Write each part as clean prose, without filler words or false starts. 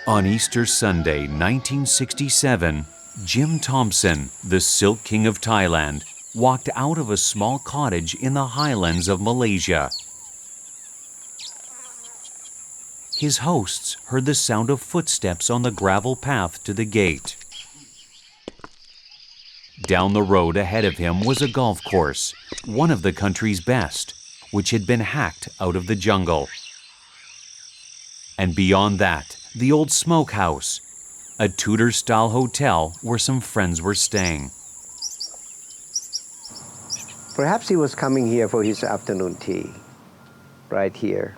On Easter Sunday, 1967, Jim Thompson, the Silk King of Thailand, walked out of a small cottage in the highlands of Malaysia. His hosts heard the sound of footsteps on the gravel path to the gate. Down the road ahead of him was a golf course, one of the country's best, which had been hacked out of the jungle. And beyond that, the old smokehouse, a Tudor-style hotel where some friends were staying. Perhaps he was coming here for his afternoon tea, right here.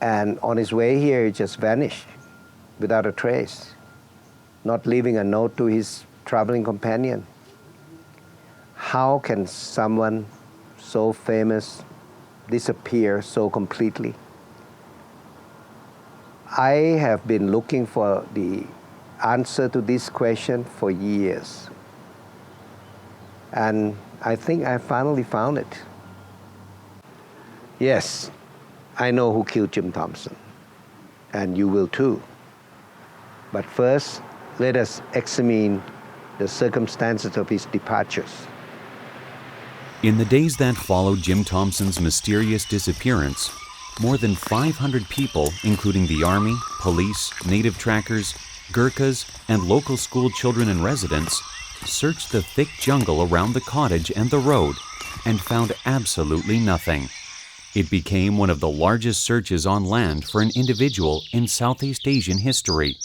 And on his way here, he just vanished without a trace, not leaving a note to his traveling companion. How can someone so famous disappear so completely? I have been looking for the answer to this question for years. And I think I finally found it. Yes, I know who killed Jim Thompson, and you will too. But first, let us examine the circumstances of his departures. In the days that followed Jim Thompson's mysterious disappearance, more than 500 people, including the army, police, native trackers, Gurkhas, and local school children and residents, searched the thick jungle around the cottage and the road and found absolutely nothing. It became one of the largest searches on land for an individual in Southeast Asian history,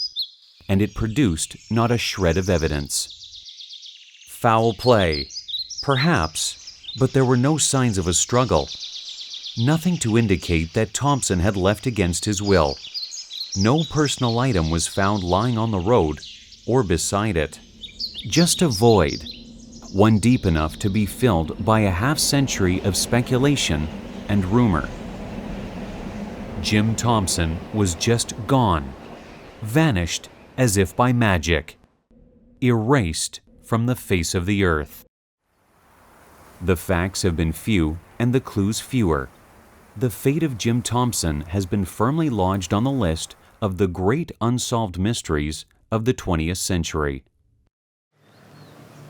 and it produced not a shred of evidence. Foul play, perhaps, but there were no signs of a struggle. Nothing to indicate that Thompson had left against his will. No personal item was found lying on the road or beside it. Just a void, one deep enough to be filled by a half-century of speculation and rumor. Jim Thompson was just gone, vanished as if by magic, erased from the face of the earth. The facts have been few and the clues fewer. The fate of Jim Thompson has been firmly lodged on the list of the great unsolved mysteries of the 20th century.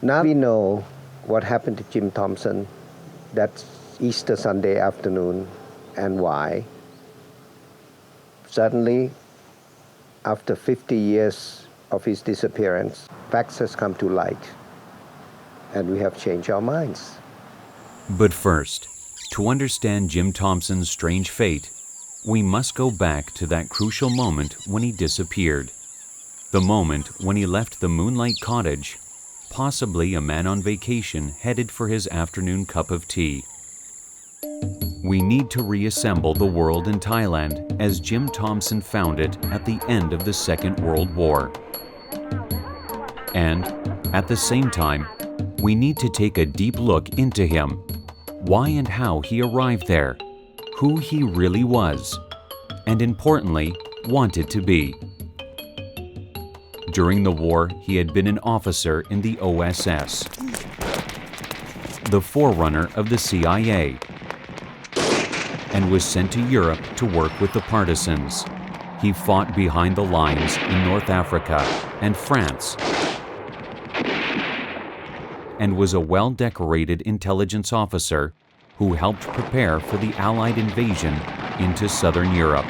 Now we know what happened to Jim Thompson that Easter Sunday afternoon and why. Suddenly, after 50 years of his disappearance, facts has come to light, and we have changed our minds. But first, to understand Jim Thompson's strange fate, we must go back to that crucial moment when he disappeared. The moment when he left the Moonlight Cottage, possibly a man on vacation headed for his afternoon cup of tea. We need to reassemble the world in Thailand as Jim Thompson found it at the end of the Second World War. And, at the same time, we need to take a deep look into him, why and how he arrived there, who he really was, and importantly, wanted to be. During the war, he had been an officer in the OSS, the forerunner of the CIA, and was sent to Europe to work with the partisans. He fought behind the lines in North Africa and France, and was a well-decorated intelligence officer who helped prepare for the Allied invasion into southern Europe.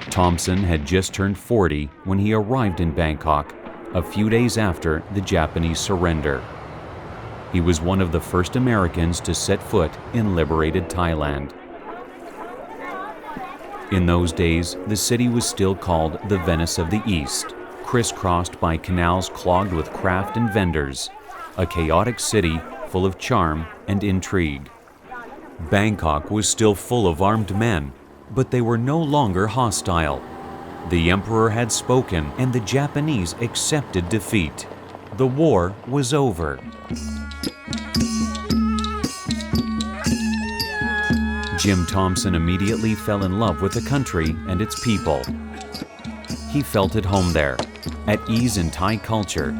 Thompson had just turned 40 when he arrived in Bangkok, a few days after the Japanese surrender. He was one of the first Americans to set foot in liberated Thailand. In those days, the city was still called the Venice of the East, crisscrossed by canals clogged with craft and vendors, a chaotic city full of charm and intrigue. Bangkok was still full of armed men, but they were no longer hostile. The emperor had spoken and the Japanese accepted defeat. The war was over. Jim Thompson immediately fell in love with the country and its people. He felt at home there, at ease in Thai culture.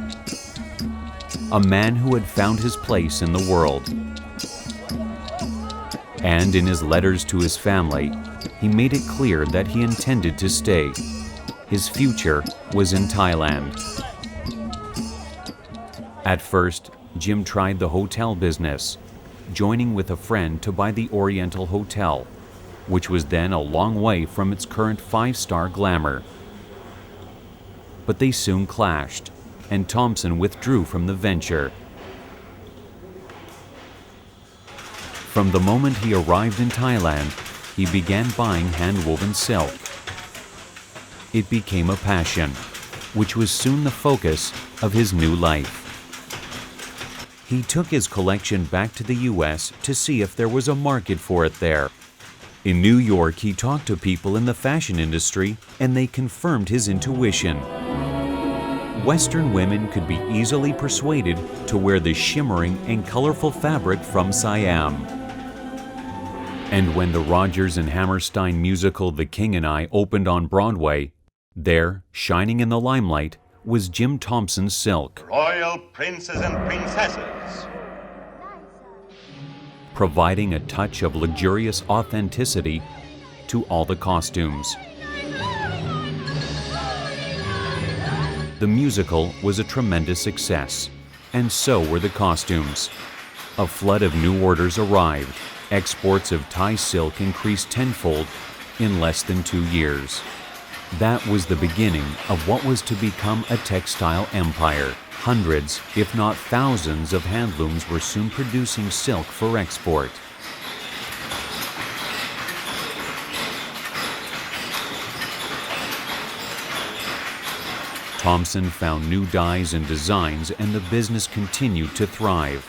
A man who had found his place in the world. And in his letters to his family, he made it clear that he intended to stay. His future was in Thailand. At first, Jim tried the hotel business, joining with a friend to buy the Oriental Hotel, which was then a long way from its current 5-star glamour. But they soon clashed, and Thompson withdrew from the venture. From the moment he arrived in Thailand, he began buying hand-woven silk. It became a passion, which was soon the focus of his new life. He took his collection back to the US to see if there was a market for it there. In New York, he talked to people in the fashion industry, and they confirmed his intuition. Western women could be easily persuaded to wear the shimmering and colorful fabric from Siam. And when the Rodgers and Hammerstein musical The King and I opened on Broadway, there, shining in the limelight, was Jim Thompson's silk. Royal princes and princesses. Providing a touch of luxurious authenticity to all the costumes. The musical was a tremendous success, and so were the costumes. A flood of new orders arrived. Exports of Thai silk increased tenfold in less than 2 years. That was the beginning of what was to become a textile empire. Hundreds, if not thousands, of handlooms were soon producing silk for export. Thompson found new dyes and designs, and the business continued to thrive.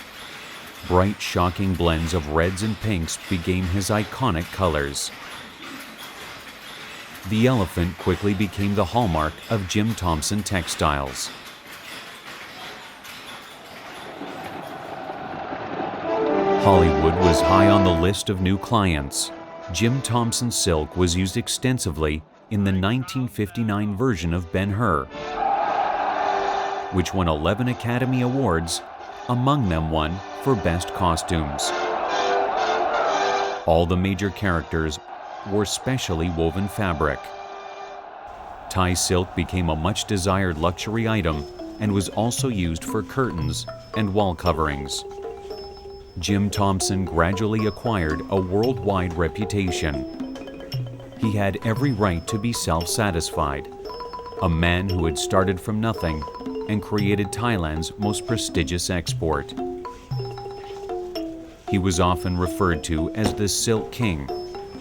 Bright, shocking blends of reds and pinks became his iconic colors. The elephant quickly became the hallmark of Jim Thompson textiles. Hollywood was high on the list of new clients. Jim Thompson silk was used extensively in the 1959 version of Ben-Hur, which won 11 Academy Awards, among them one for Best Costumes. All the major characters wore specially woven fabric. Thai silk became a much-desired luxury item and was also used for curtains and wall coverings. Jim Thompson gradually acquired a worldwide reputation. He had every right to be self-satisfied, a man who had started from nothing and created Thailand's most prestigious export. He was often referred to as the Silk King.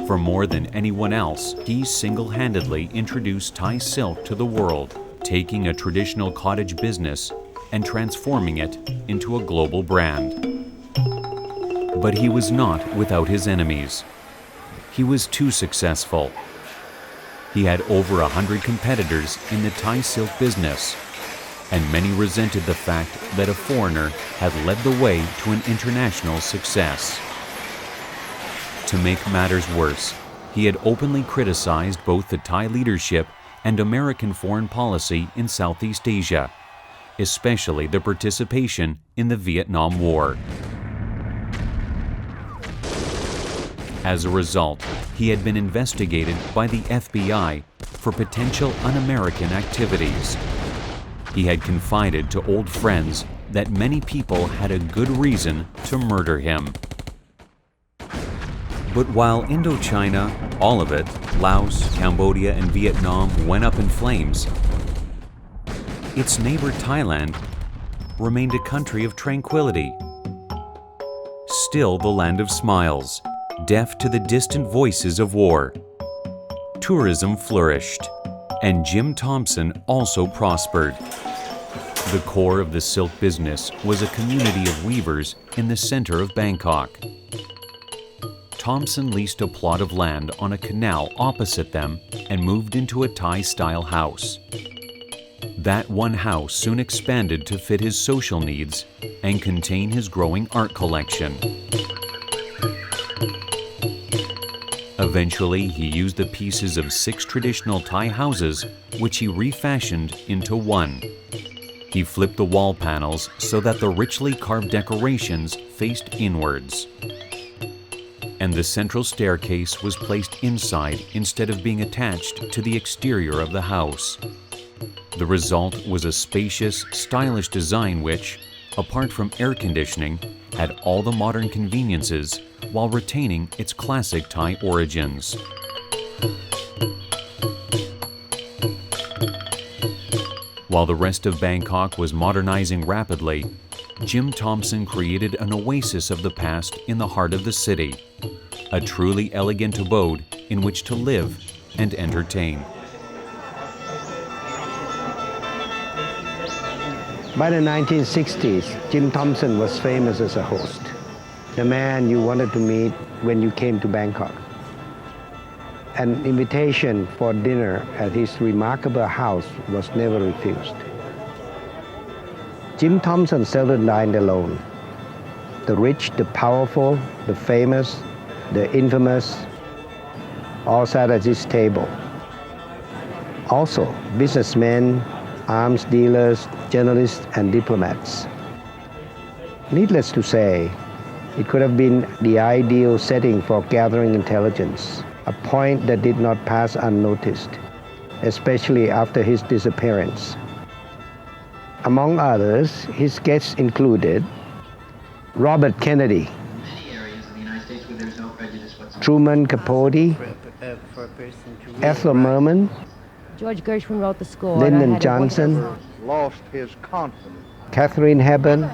For more than anyone else, he single-handedly introduced Thai silk to the world, taking a traditional cottage business and transforming it into a global brand. But he was not without his enemies. He was too successful. He had over 100 competitors in the Thai silk business, and many resented the fact that a foreigner had led the way to an international success. To make matters worse, he had openly criticized both the Thai leadership and American foreign policy in Southeast Asia, especially the participation in the Vietnam War. As a result, he had been investigated by the FBI for potential un-American activities. He had confided to old friends that many people had a good reason to murder him. But while Indochina, all of it, Laos, Cambodia, and Vietnam went up in flames, its neighbor Thailand remained a country of tranquility. Still the land of smiles, deaf to the distant voices of war. Tourism flourished, and Jim Thompson also prospered. The core of the silk business was a community of weavers in the center of Bangkok. Thompson leased a plot of land on a canal opposite them and moved into a Thai-style house. That one house soon expanded to fit his social needs and contain his growing art collection. Eventually, he used the pieces of 6 traditional Thai houses, which he refashioned into one. He flipped the wall panels so that the richly carved decorations faced inwards. and the central staircase was placed inside instead of being attached to the exterior of the house. The result was a spacious, stylish design which, apart from air conditioning, had all the modern conveniences while retaining its classic Thai origins. While the rest of Bangkok was modernizing rapidly, Jim Thompson created an oasis of the past in the heart of the city, a truly elegant abode in which to live and entertain. By the 1960s, Jim Thompson was famous as a host, the man you wanted to meet when you came to Bangkok. An invitation for dinner at his remarkable house was never refused. Jim Thompson seldom dined alone. The rich, the powerful, the famous, the infamous, all sat at his table. Also, businessmen, arms dealers, journalists, and diplomats. Needless to say, it could have been the ideal setting for gathering intelligence, a point that did not pass unnoticed, especially after his disappearance. Among others, his guests included Robert Kennedy, Truman Capote, Ethel Merman, George Gershwin wrote the score. Lyndon Johnson, Lost his confidence. Catherine Hepburn,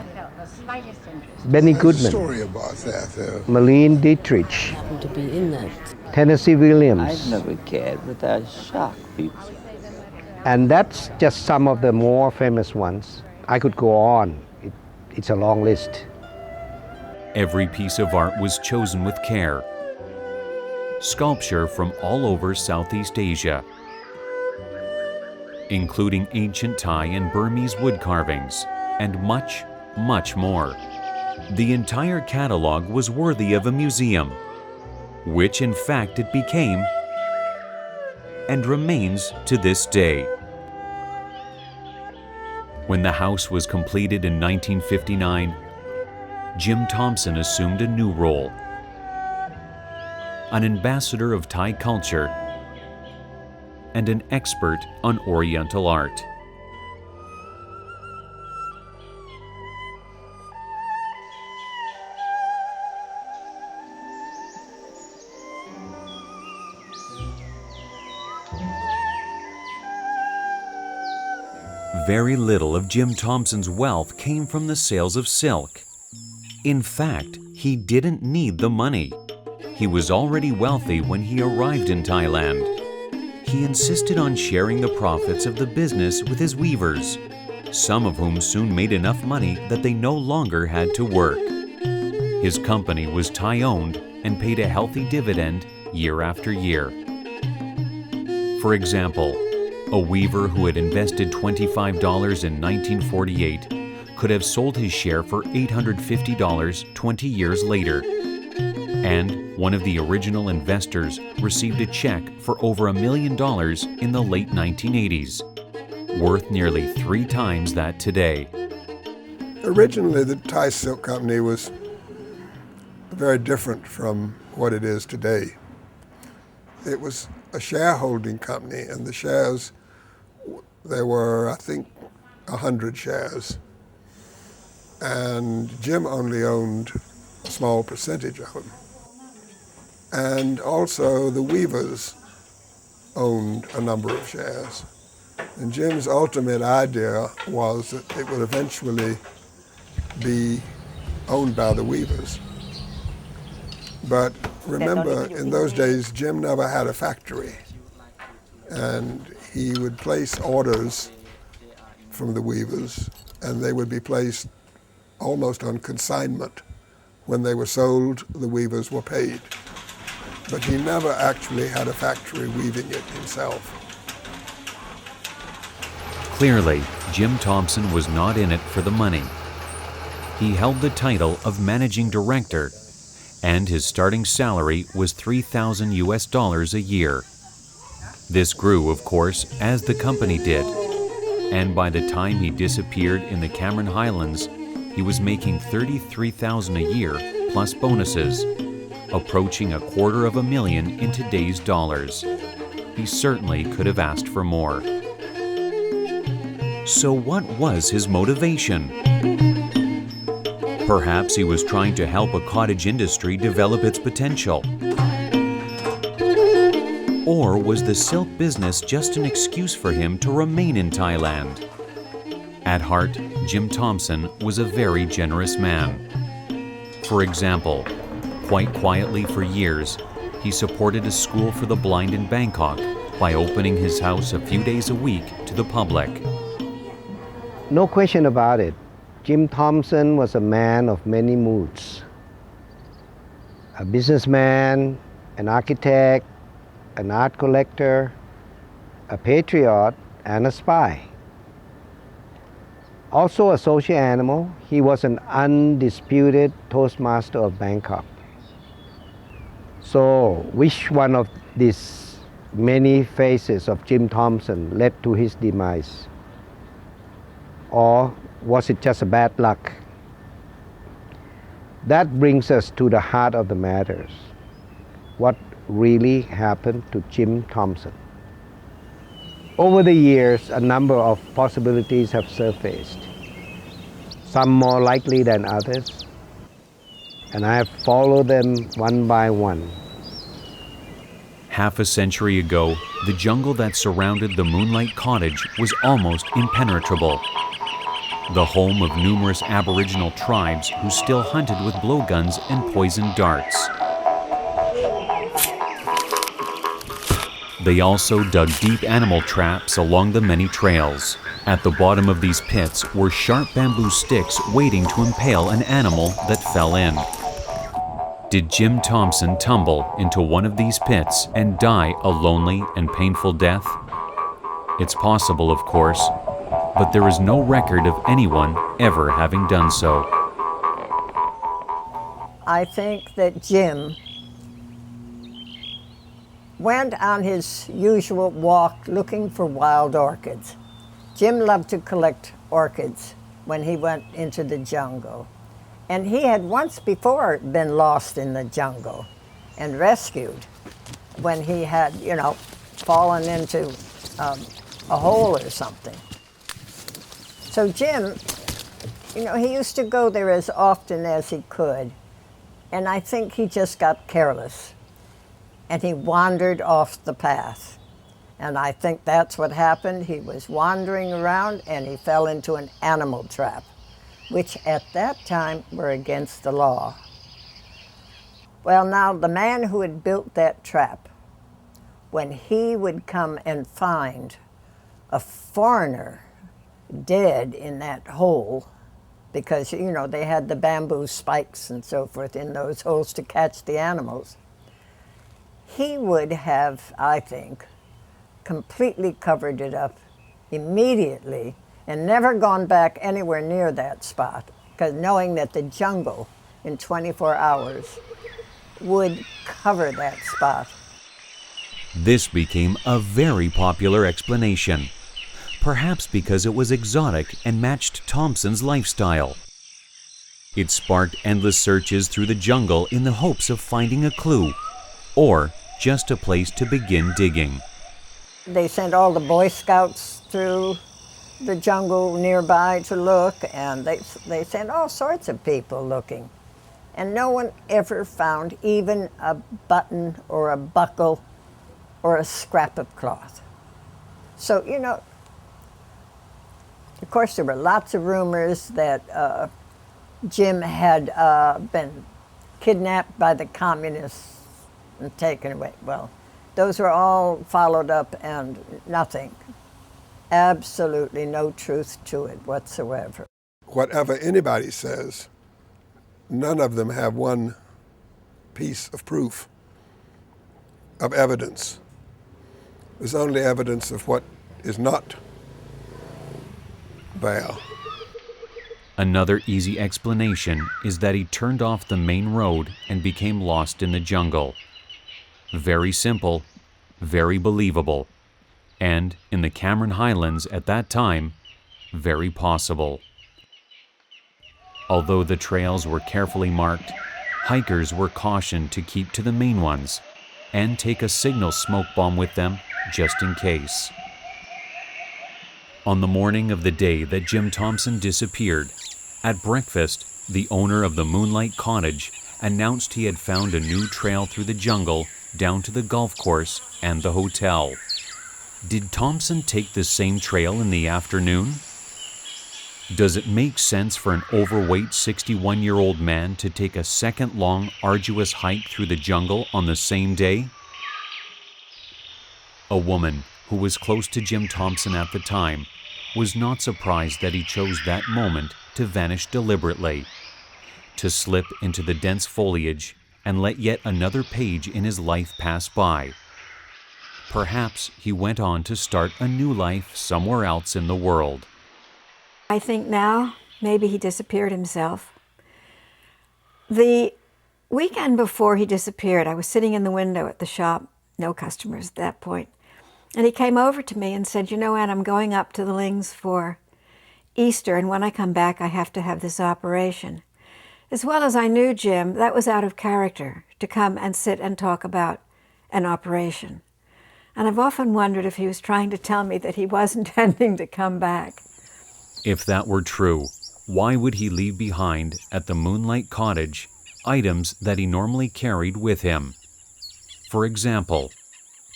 Benny Goodman, Story about that. Marlene Dietrich, To be in that. Tennessee Williams. I never cared, but that shocked people. And that's just some of the more famous ones. I could go on. It's a long list. Every piece of art was chosen with care. Sculpture from all over Southeast Asia, including ancient Thai and Burmese wood carvings, and much, much more. The entire catalog was worthy of a museum, which in fact it became and remains to this day. When the house was completed in 1959, Jim Thompson assumed a new role, an ambassador of Thai culture and an expert on Oriental art. Very little of Jim Thompson's wealth came from the sales of silk. In fact, he didn't need the money. He was already wealthy when he arrived in Thailand. He insisted on sharing the profits of the business with his weavers, some of whom soon made enough money that they no longer had to work. His company was Thai-owned and paid a healthy dividend year after year. For example, a weaver who had invested $25 in 1948 could have sold his share for $850 20 years later. And one of the original investors received a check for over $1 million in the late 1980s, worth nearly 3 times that today. Originally, the Thai Silk Company was very different from what it is today. It was a shareholding company, and the shares, there were, I think, 100 shares. And Jim only owned a small percentage of them. And also the weavers owned a number of shares. And Jim's ultimate idea was that it would eventually be owned by the weavers. But remember, in those days, Jim never had a factory. And he would place orders from the weavers, and they would be placed almost on consignment. When they were sold, the weavers were paid. But he never actually had a factory weaving it himself. Clearly, Jim Thompson was not in it for the money. He held the title of managing director, and his starting salary was $3,000 a year. This grew, of course, as the company did, and by the time he disappeared in the Cameron Highlands, he was making $33,000 a year plus bonuses, approaching $250,000 in today's dollars. He certainly could have asked for more. So what was his motivation? Perhaps he was trying to help a cottage industry develop its potential. Or was the silk business just an excuse for him to remain in Thailand? At heart, Jim Thompson was a very generous man. For example, quite quietly for years, he supported a school for the blind in Bangkok by opening his house a few days a week to the public. No question about it. Jim Thompson was a man of many moods. A businessman, an architect, an art collector, a patriot, and a spy. Also a social animal, he was an undisputed Toastmaster of Bangkok. So, which one of these many faces of Jim Thompson led to his demise? Or was it just a bad luck? That brings us to the heart of the matters. What really happened to Jim Thompson? Over the years, a number of possibilities have surfaced, some more likely than others, and I have followed them one by one. Half a century ago, the jungle that surrounded the Moonlight Cottage was almost impenetrable. The home of numerous Aboriginal tribes who still hunted with blowguns and poisoned darts. They also dug deep animal traps along the many trails. At the bottom of these pits were sharp bamboo sticks waiting to impale an animal that fell in. Did Jim Thompson tumble into one of these pits and die a lonely and painful death? It's possible, of course, but there is no record of anyone ever having done so. I think that Jim went on his usual walk looking for wild orchids. Jim loved to collect orchids when he went into the jungle. And he had once before been lost in the jungle and rescued when he had, fallen into a hole or something. So Jim, he used to go there as often as he could, and I think he just got careless, and he wandered off the path. And I think that's what happened. He was wandering around, and he fell into an animal trap, which at that time were against the law. Well, now, the man who had built that trap, when he would come and find a foreigner dead in that hole, because, they had the bamboo spikes and so forth in those holes to catch the animals, he would have, I think, completely covered it up immediately and never gone back anywhere near that spot, because knowing that the jungle in 24 hours would cover that spot. This became a very popular explanation, perhaps because it was exotic and matched Thompson's lifestyle. It sparked endless searches through the jungle in the hopes of finding a clue, or just a place to begin digging. They sent all the Boy Scouts through the jungle nearby to look, and they sent all sorts of people looking. And no one ever found even a button or a buckle or a scrap of cloth. So, of course, there were lots of rumors that Jim had been kidnapped by the communists and taken away. Well, those were all followed up and nothing. Absolutely no truth to it whatsoever. Whatever anybody says, none of them have one piece of proof, of evidence. There's only evidence of what is not there. Another easy explanation is that he turned off the main road and became lost in the jungle. Very simple, very believable, and in the Cameron Highlands at that time, very possible. Although the trails were carefully marked, hikers were cautioned to keep to the main ones and take a signal smoke bomb with them just in case. On the morning of the day that Jim Thompson disappeared, at breakfast, the owner of the Moonlight Cottage announced he had found a new trail through the jungle down to the golf course and the hotel. Did Thompson take the same trail in the afternoon? Does it make sense for an overweight 61-year-old man to take a second-long, arduous hike through the jungle on the same day? A woman who was close to Jim Thompson at the time was not surprised that he chose that moment to vanish deliberately, to slip into the dense foliage and let yet another page in his life pass by. Perhaps he went on to start a new life somewhere else in the world. I think now maybe he disappeared himself. The weekend before he disappeared, I was sitting in the window at the shop, no customers at that point, and he came over to me and said, "You know, Ann, I'm going up to the Lings for Easter, and when I come back I have to have this operation." As well as I knew Jim, that was out of character to come and sit and talk about an operation. And I've often wondered if he was trying to tell me that he was intending to come back. If that were true, why would he leave behind at the Moonlight Cottage items that he normally carried with him? For example,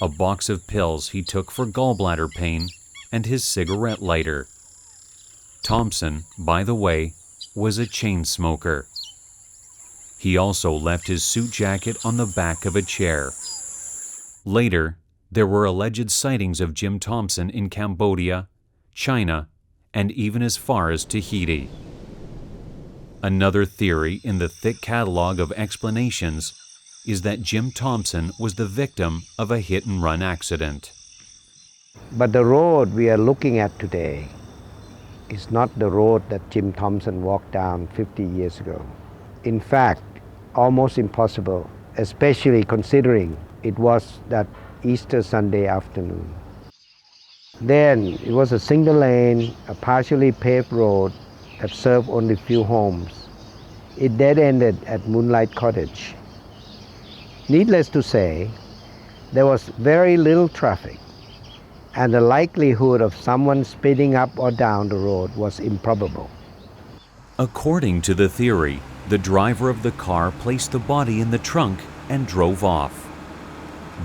a box of pills he took for gallbladder pain and his cigarette lighter. Thompson, by the way, was a chain smoker. He also left his suit jacket on the back of a chair. Later, there were alleged sightings of Jim Thompson in Cambodia, China, and even as far as Tahiti. Another theory in the thick catalog of explanations is that Jim Thompson was the victim of a hit-and-run accident. But the road we are looking at today is not the road that Jim Thompson walked down 50 years ago. In fact, almost impossible, especially considering it was that Easter Sunday afternoon. Then it was a single lane, a partially paved road that served only few homes. It dead-ended at Moonlight Cottage. Needless to say, there was very little traffic, and the likelihood of someone speeding up or down the road was improbable. According to the theory, the driver of the car placed the body in the trunk and drove off.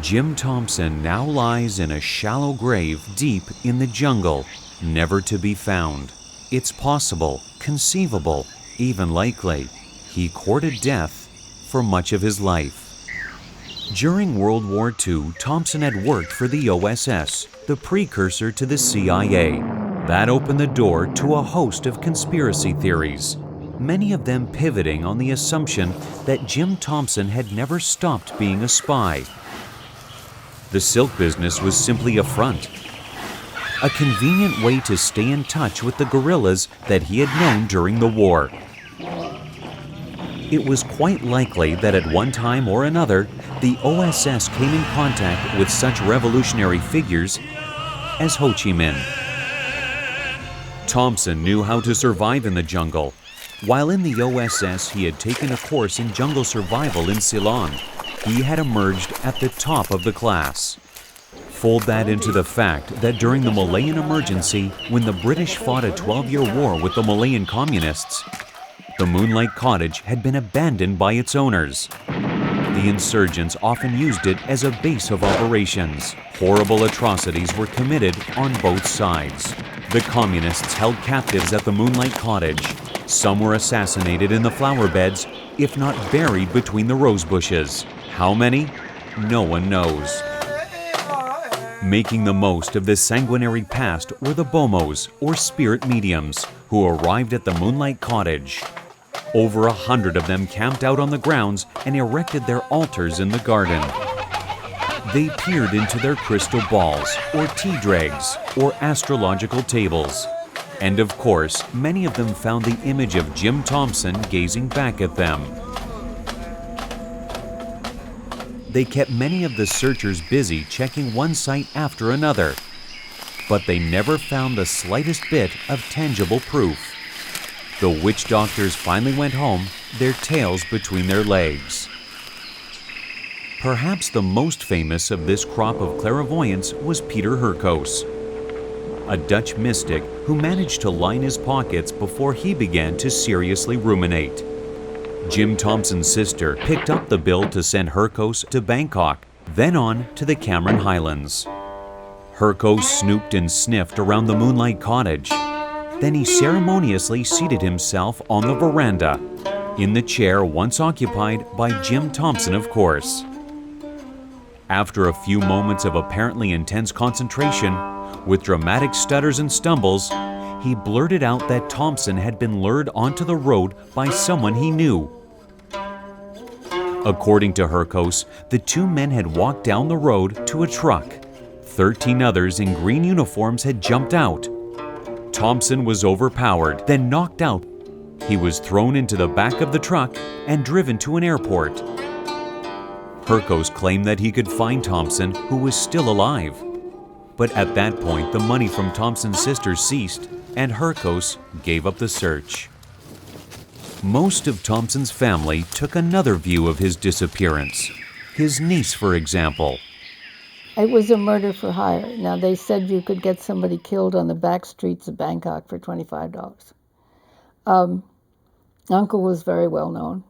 Jim Thompson now lies in a shallow grave deep in the jungle, never to be found. It's possible, conceivable, even likely, he courted death for much of his life. During World War II, Thompson had worked for the OSS, the precursor to the CIA. That opened the door to a host of conspiracy theories, many of them pivoting on the assumption that Jim Thompson had never stopped being a spy. The silk business was simply a front, a convenient way to stay in touch with the guerrillas that he had known during the war. It was quite likely that at one time or another, the OSS came in contact with such revolutionary figures as Ho Chi Minh. Thompson knew how to survive in the jungle. While in the OSS, he had taken a course in jungle survival in Ceylon. He had emerged at the top of the class. Fold that into the fact that during the Malayan emergency, when the British fought a 12-year war with the Malayan communists, the Moonlight Cottage had been abandoned by its owners. The insurgents often used it as a base of operations. Horrible atrocities were committed on both sides. The communists held captives at the Moonlight Cottage. Some were assassinated in the flower beds, if not buried between the rose bushes. How many? No one knows. Making the most of this sanguinary past were the Bomos, or spirit mediums, who arrived at the Moonlight Cottage. Over 100 of them camped out on the grounds and erected their altars in the garden. They peered into their crystal balls, or tea dregs, or astrological tables. And of course, many of them found the image of Jim Thompson gazing back at them. They kept many of the searchers busy checking one site after another, but they never found the slightest bit of tangible proof. The witch doctors finally went home their tails between their legs. Perhaps the most famous of this crop of clairvoyants was Peter Hurkos, a Dutch mystic who managed to line his pockets before he began to seriously ruminate. Jim Thompson's sister picked up the bill to send Hurkos to Bangkok, then on to the Cameron Highlands. Hurkos snooped and sniffed around the Moonlight Cottage. Then he ceremoniously seated himself on the veranda, in the chair once occupied by Jim Thompson, of course. After a few moments of apparently intense concentration, with dramatic stutters and stumbles, he blurted out that Thompson had been lured onto the road by someone he knew. According to Hurkos, the two men had walked down the road to a truck. 13 others in green uniforms had jumped out. Thompson was overpowered, then knocked out. He was thrown into the back of the truck and driven to an airport. Hurkos claimed that he could find Thompson, who was still alive. But at that point, the money from Thompson's sister ceased, and Hurkos gave up the search. Most of Thompson's family took another view of his disappearance. His niece, for example. It was a murder for hire. Now, they said you could get somebody killed on the back streets of Bangkok for $25. Uncle was very well known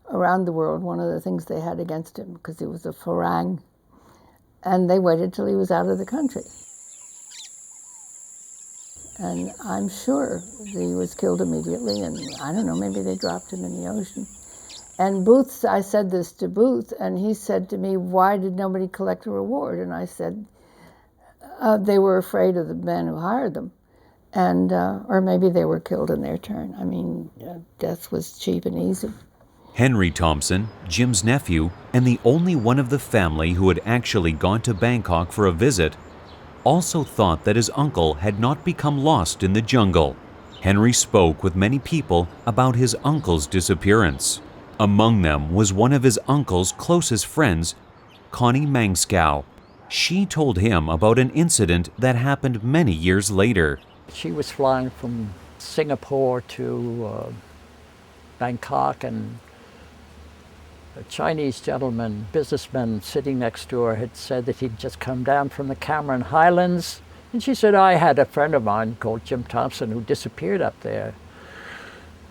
around the world. One of the things they had against him, because he was a Farang, and they waited till he was out of the country. And I'm sure he was killed immediately, and I don't know, maybe they dropped him in the ocean. And Booth, I said this to Booth, and he said to me, why did nobody collect a reward? And I said, they were afraid of the men who hired them. And, or maybe they were killed in their turn. I mean, death was cheap and easy. Henry Thompson, Jim's nephew, and the only one of the family who had actually gone to Bangkok for a visit, also thought that his uncle had not become lost in the jungle. Henry spoke with many people about his uncle's disappearance. Among them was one of his uncle's closest friends, Connie Mangskow. She told him about an incident that happened many years later. She was flying from Singapore to Bangkok, and a Chinese gentleman, businessman sitting next to her, had said that he'd just come down from the Cameron Highlands. And she said, I had a friend of mine called Jim Thompson who disappeared up there.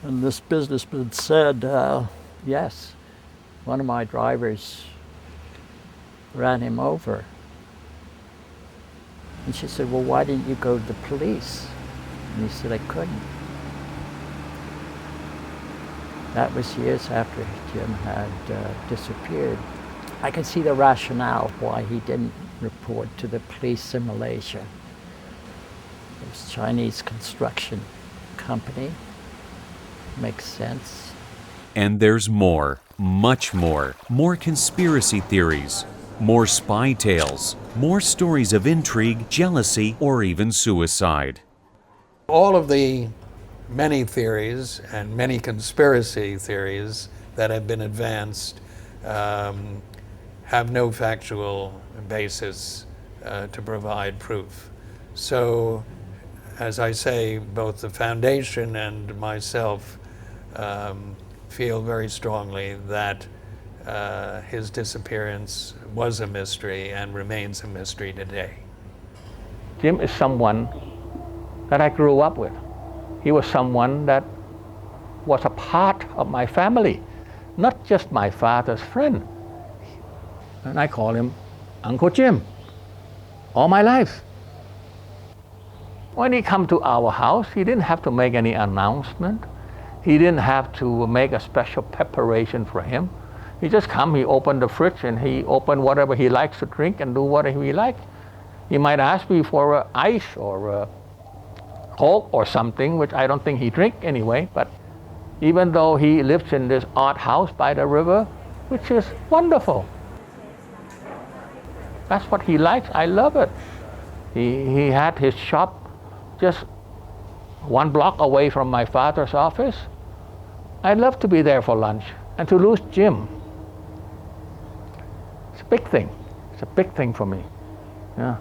And this businessman said, yes, one of my drivers ran him over. And she said, well, why didn't you go to the police? And he said, I couldn't. That was years after Jim had disappeared. I can see the rationale why he didn't report to the police in Malaysia. It was a Chinese construction company. Makes sense. And there's more, much more. More conspiracy theories, more spy tales, more stories of intrigue, jealousy, or even suicide. All of the many theories and many conspiracy theories that have been advanced have no factual basis to provide proof. So, as I say, both the foundation and myself feel very strongly that his disappearance was a mystery and remains a mystery today. Jim is someone that I grew up with. He was someone that was a part of my family, not just my father's friend. And I call him Uncle Jim all my life. When he come to our house, he didn't have to make any announcement. He didn't have to make a special preparation for him. He just come, he opened the fridge, and he opened whatever he likes to drink and do whatever he likes. He might ask me for ice or Coke or something, which I don't think he drink anyway, but even though he lives in this odd house by the river, which is wonderful. That's what he likes, I love it. He had his shop just 1 block away from my father's office. I'd love to be there for lunch. And to lose Jim, it's a big thing. It's a big thing for me. Yeah.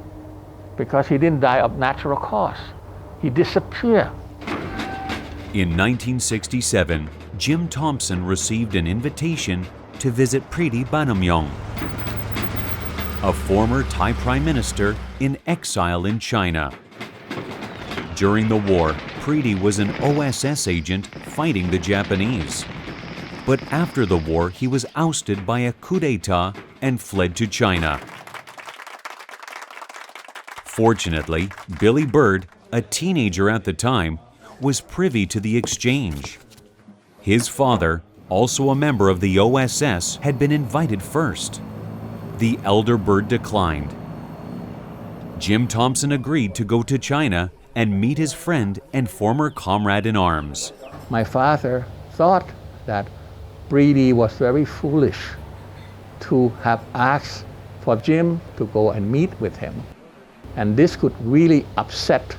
Because he didn't die of natural cause. He disappeared. In 1967, Jim Thompson received an invitation to visit Priti Banamyong, a former Thai Prime Minister in exile in China. During the war, Priti was an OSS agent fighting the Japanese. But after the war, he was ousted by a coup d'etat and fled to China. Fortunately, Billy Bird, a teenager at the time, was privy to the exchange. His father, also a member of the OSS, had been invited first. The elder Bird declined. Jim Thompson agreed to go to China and meet his friend and former comrade in arms. My father thought that Priti was very foolish to have asked for Jim to go and meet with him. And this could really upset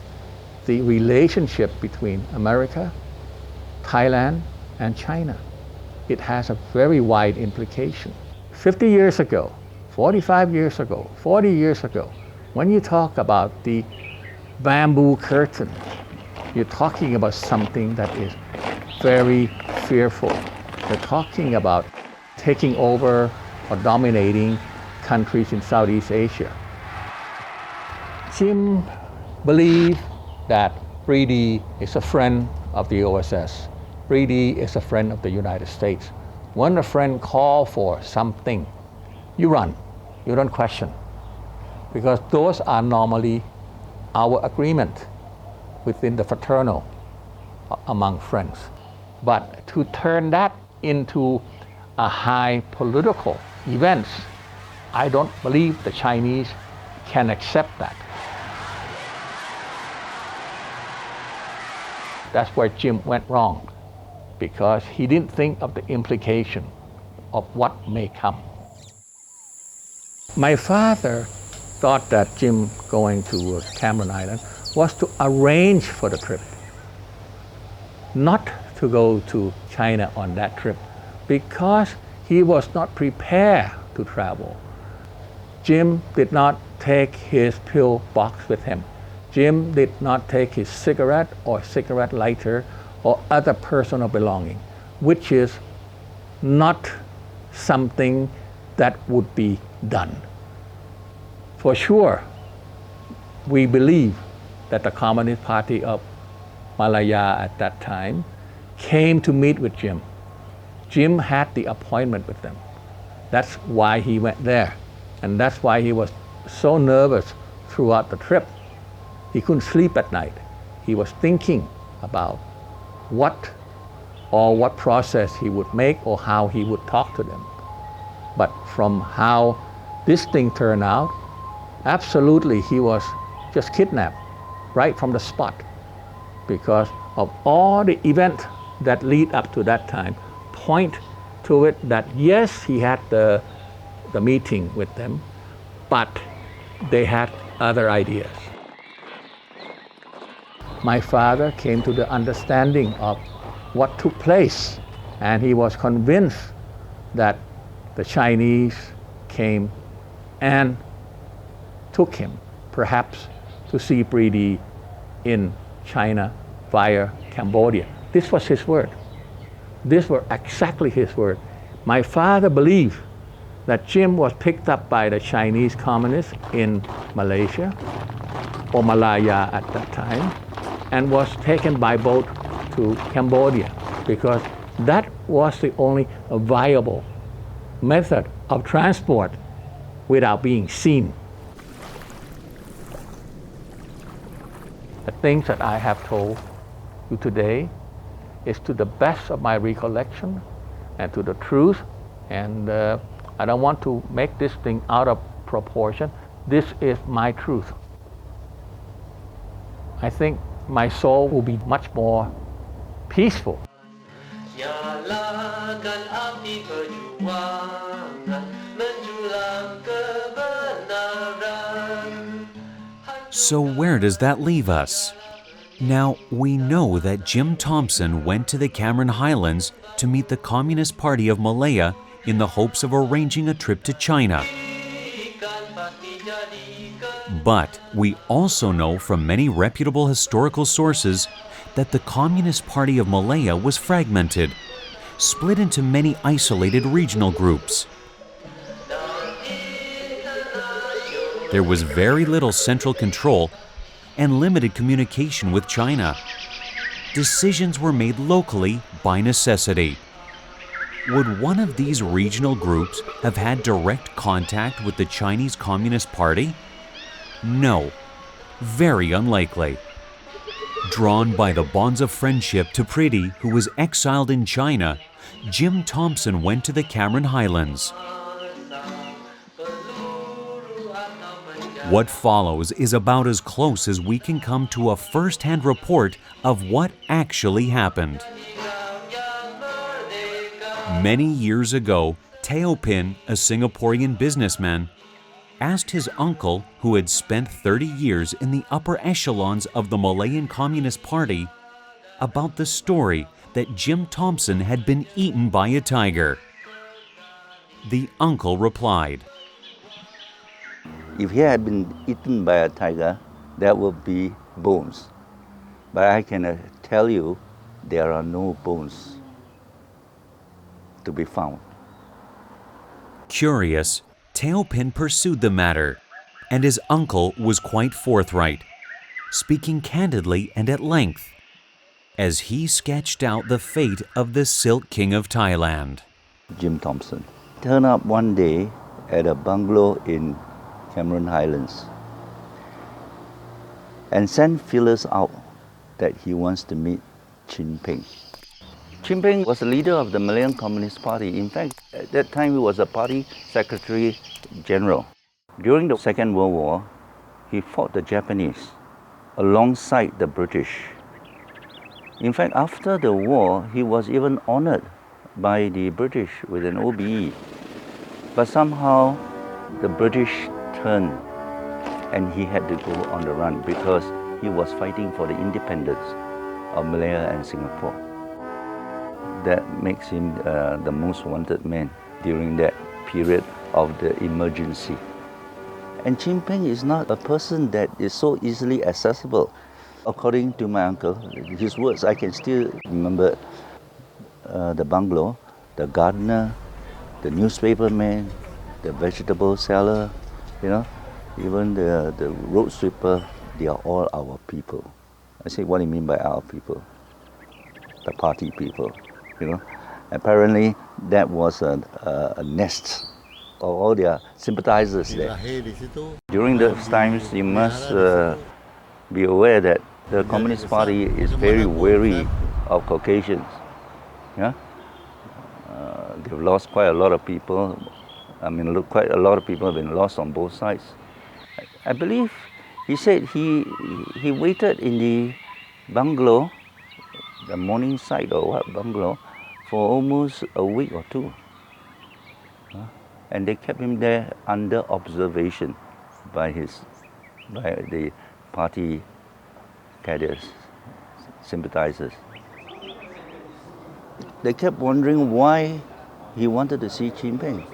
the relationship between America, Thailand, and China. It has a very wide implication. 50 years ago, 45 years ago, 40 years ago, when you talk about the bamboo curtain, you're talking about something that is very fearful. You're talking about taking over or dominating countries in Southeast Asia. Jim believed that Priti is a friend of the OSS. Priti is a friend of the United States. When a friend calls for something, you run, you don't question. Because those are normally our agreement within the fraternal among friends. But to turn that into a high political event, I don't believe the Chinese can accept that. That's where Jim went wrong, because he didn't think of the implication of what may come. My father thought that Jim going to Cameron Island was to arrange for the trip, not to go to China on that trip, because he was not prepared to travel. Jim did not take his pill box with him. Jim did not take his cigarette or cigarette lighter or other personal belonging, which is not something that would be done. For sure, we believe that the Communist Party of Malaya at that time came to meet with Jim. Jim had the appointment with them. That's why he went there. And that's why he was so nervous throughout the trip. He couldn't sleep at night. He was thinking about what process he would make or how he would talk to them. But from how this thing turned out, absolutely he was just kidnapped right from the spot, because of all the events that lead up to that time point to it that yes, he had the meeting with them, but they had other ideas. My father came to the understanding of what took place, and he was convinced that the Chinese came and took him, perhaps to see Priti in China via Cambodia. This was his word. These were exactly his word. My father believed that Jim was picked up by the Chinese communists in Malaysia, or Malaya at that time, and was taken by boat to Cambodia, because that was the only viable method of transport without being seen. The things that I have told you today is to the best of my recollection and to the truth, and I don't want to make this thing out of proportion. This is my truth. I think my soul will be much more peaceful. Nyalakan api perjuangan menjulang kebenaran. So where does that leave us? Now, we know that Jim Thompson went to the Cameron Highlands to meet the Communist Party of Malaya in the hopes of arranging a trip to China. But we also know from many reputable historical sources that the Communist Party of Malaya was fragmented, split into many isolated regional groups. There was very little central control and limited communication with China. Decisions were made locally by necessity. Would one of these regional groups have had direct contact with the Chinese Communist Party? No, very unlikely. Drawn by the bonds of friendship to Pretty, who was exiled in China, Jim Thompson went to the Cameron Highlands. What follows is about as close as we can come to a first-hand report of what actually happened. Many years ago, Teo Pin, a Singaporean businessman, asked his uncle, who had spent 30 years in the upper echelons of the Malayan Communist Party, about the story that Jim Thompson had been eaten by a tiger. The uncle replied, If he had been eaten by a tiger, there would be bones. But I can tell you, there are no bones to be found. Curious, Teo Pin pursued the matter, and his uncle was quite forthright, speaking candidly and at length, as he sketched out the fate of the Silk King of Thailand. Jim Thompson turned up one day at a bungalow in Cameron Highlands and sent feelers out that he wants to meet Chin Peng. Chin Peng was the leader of the Malayan Communist Party. In fact, at that time he was a party secretary general. During the Second World War, he fought the Japanese alongside the British. In fact, after the war, he was even honored by the British with an OBE. But somehow the British turned and he had to go on the run because he was fighting for the independence of Malaya and Singapore. That makes him the most wanted man during that period of the emergency. And Chin Peng is not a person that is so easily accessible. According to my uncle, his words, I can still remember the bungalow, the gardener, the newspaper man, the vegetable seller, even the road sweeper, they are all our people. I say, what do you mean by our people? The party people, Apparently, that was a nest of all their sympathizers there. During those times, you must be aware that the Communist Party is very wary of Caucasians. They've lost quite a lot of people. Quite a lot of people have been lost on both sides. I believe he said he waited in the bungalow, the Morningside or what bungalow, for almost a week or two. And they kept him there under observation by the party cadres, sympathizers. They kept wondering why he wanted to see Chin Peng.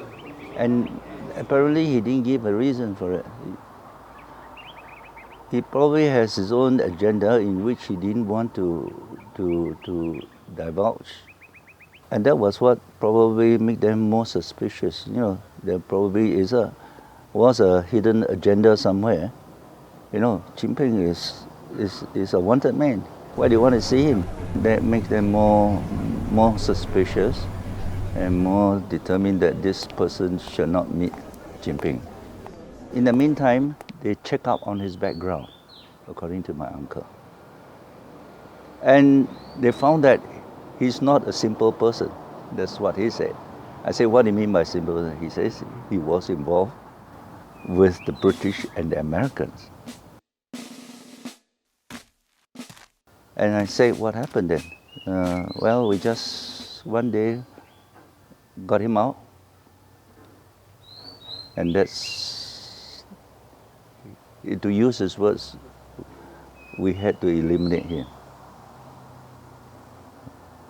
And apparently he didn't give a reason for it. He probably has his own agenda in which he didn't want to divulge. And that was what probably made them more suspicious. There probably was a hidden agenda somewhere. Chin Peng is a wanted man. Why do you want to see him? That makes them more suspicious and more determined that this person should not meet Chin Peng. In the meantime, they check up on his background, according to my uncle. And they found that he's not a simple person. That's what he said. I said, what do you mean by simple person? He says he was involved with the British and the Americans. And I said, what happened then? Well, we just one day got him out. And that's, to use his words, we had to eliminate him.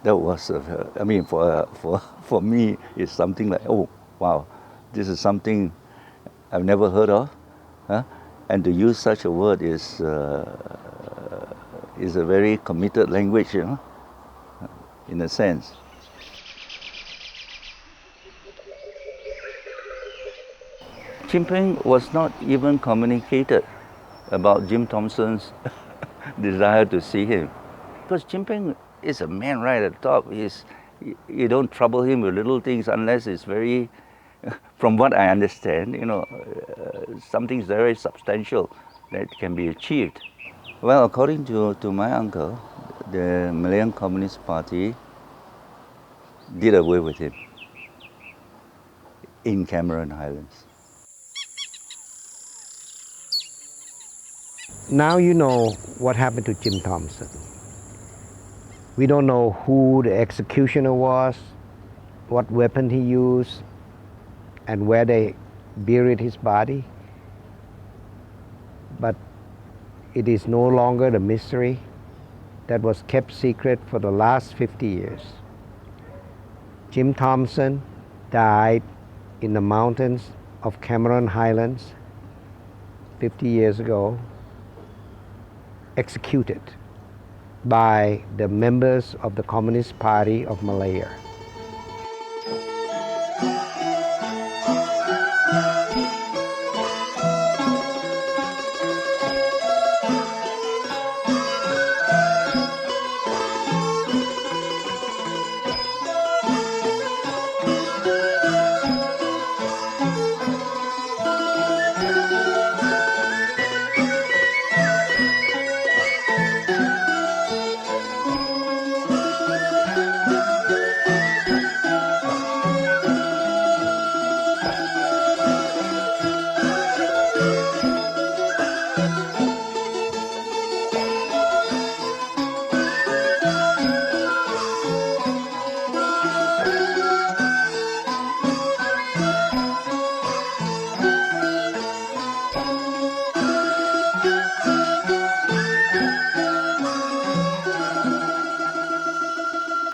That was, for me, it's something like, oh, wow, this is something I've never heard of. And to use such a word is a very committed language, in a sense. Chin Peng was not even communicated about Jim Thompson's desire to see him. Because Chin Peng is a man right at the top. You don't trouble him with little things unless it's very, from what I understand, something very substantial that can be achieved. Well, according to my uncle, the Malayan Communist Party did away with him in Cameron Highlands. Now you know what happened to Jim Thompson. We don't know who the executioner was, what weapon he used, and where they buried his body. But it is no longer the mystery that was kept secret for the last 50 years. Jim Thompson died in the mountains of Cameron Highlands 50 years ago, executed by the members of the Communist Party of Malaya.